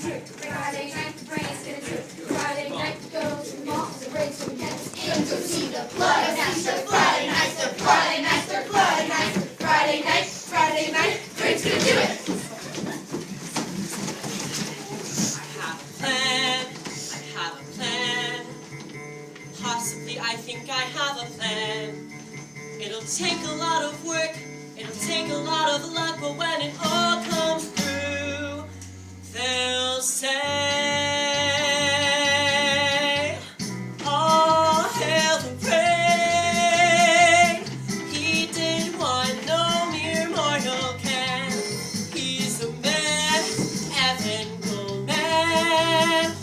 trick. Friday night, the brain's gonna trip. Friday night, go to the mall, the brakes will get us in to see the blood master. Friday night, the Friday night, the Friday night, Friday night, brain's gonna do it. I have a plan. Possibly I think I have a plan. It'll take a lot of work, it'll take a lot of luck, but when it all comes through, they'll say, all hail the brain. He did what no mere mortal can. He's a man, Evan Goldman.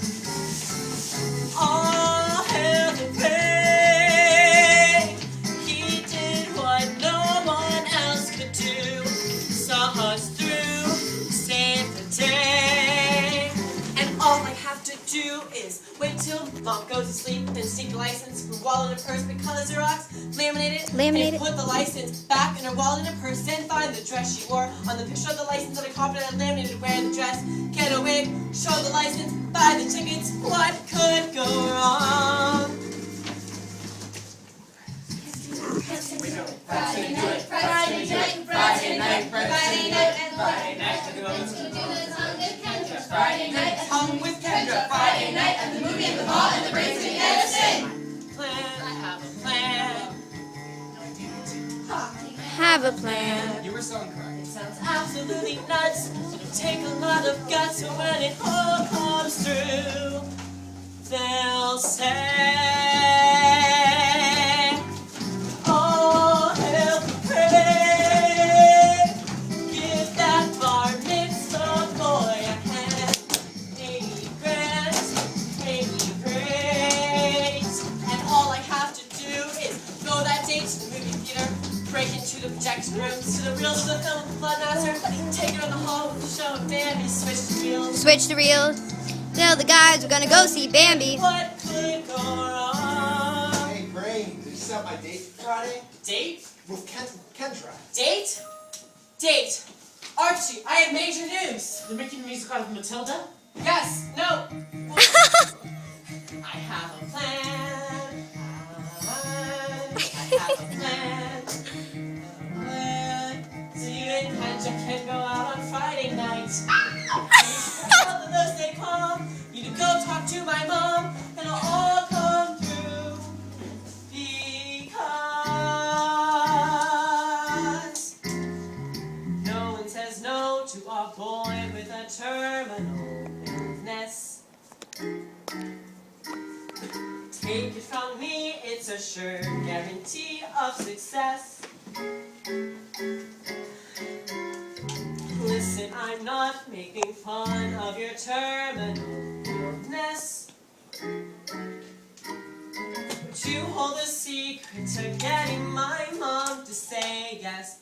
All hail the brain. He did what no one else could do. Saw us through, saved the day. And all I have to do is wait till mom goes to sleep, then sneak the license, put wallet in her purse, make color Xerox, laminate it, and put the license back in her wallet in her purse, then find the dress she wore on the picture of the license that I copied and laminated, wear the dress, get a wig, show the license, buy the tickets. What could go wrong? Friday night, Friday night, Friday night, Friday night, and Friday night, the brain's gonna do this on with Kendra. Friday night, Hung with Kendra. Friday night, and the movie and the ball, and the brain's gonna get us in. Plan, I have a plan. Have a plan. You were so incorrect. It sounds absolutely nuts. It'll take a lot of guts, but when it all comes through, they'll say, all hail the brain. Give that bar mitzvah boy a hand. 80 grand, 80 great. And all I have to do is go that day to the movie theater, break into the projection rooms, to the reels of the film with the blood master, take her on the hall with the show of Bambi, switch the reels. Switch the reels. Tell the guys we're gonna go see Bambi. What could go wrong? Hey, Brain, did you set my date Friday? Date? With Kendra. Date? Date. Archie, I have major news. They're making a music out of Matilda? Yes, no. I have a plan. I have a plan. So you and Kendra can go out on Friday night. Help the those stay calm. You to go talk to my mom, and it'll all come through. Because no one says no to a boy with a terminal illness. Take it from me, it's a sure guarantee of success. Listen, I'm not making fun of your terminal illness, but you hold a secret to getting my mom to say yes.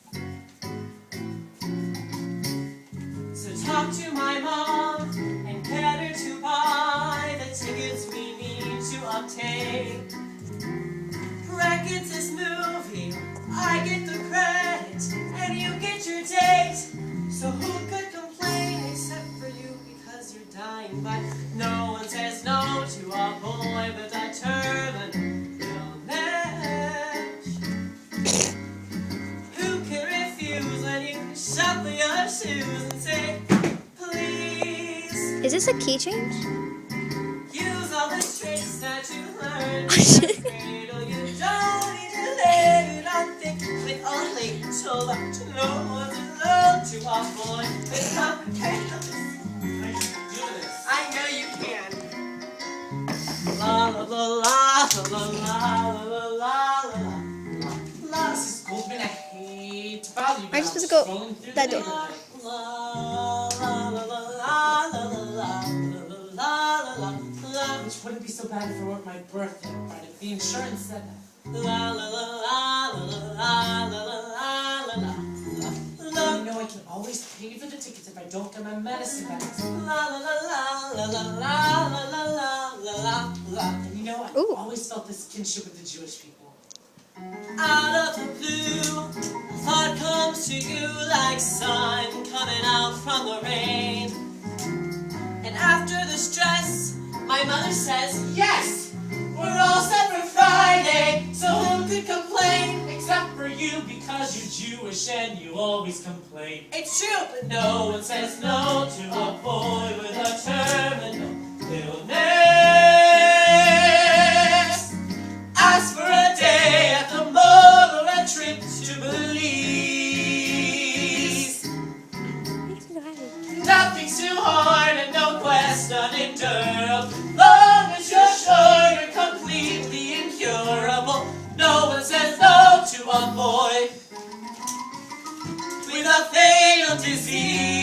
So talk to my mom and get her to buy the tickets we need to obtain. Brett gets this movie, I get the credit, and you get your date. So who could complain except for you, because you're dying, but no one says no to a boy with a terminal illness. Who can refuse when you shuffle your shoes and say, please? Is this a key change? Use all the tricks that you learned in the cradle. You don't need to let it on thick with a little to know what to love to a boy with complications. I know you can. La la la la la la la la la la. Mrs. Goldman, I hate to bother you, but I'm supposed to go scrolling through that the door. neighborhood. La la la la la la la la la. Which wouldn't be so bad if it weren't my birthday on Friday. The insurance said that. La la la la la la la la la la. You know I can always pay for the tickets if I don't get my medicine bags. La la la la la la la la la la la. And you know, I Ooh. always felt this kinship with the Jewish people. Out of the blue, a thought comes to you like sun coming out from the rain. And after stress. My mother says, Yes! We're all set for Friday, so who could complain? Except for you, because you're Jewish and you always complain. it's true, but No one says no to a boy with a terminal illness. Ask for a day at the mall or a trip to Belize. Nothing's too hard and no quest unendurable. Long as you're sure you're completely incurable. No one says no to a boy with a fatal disease.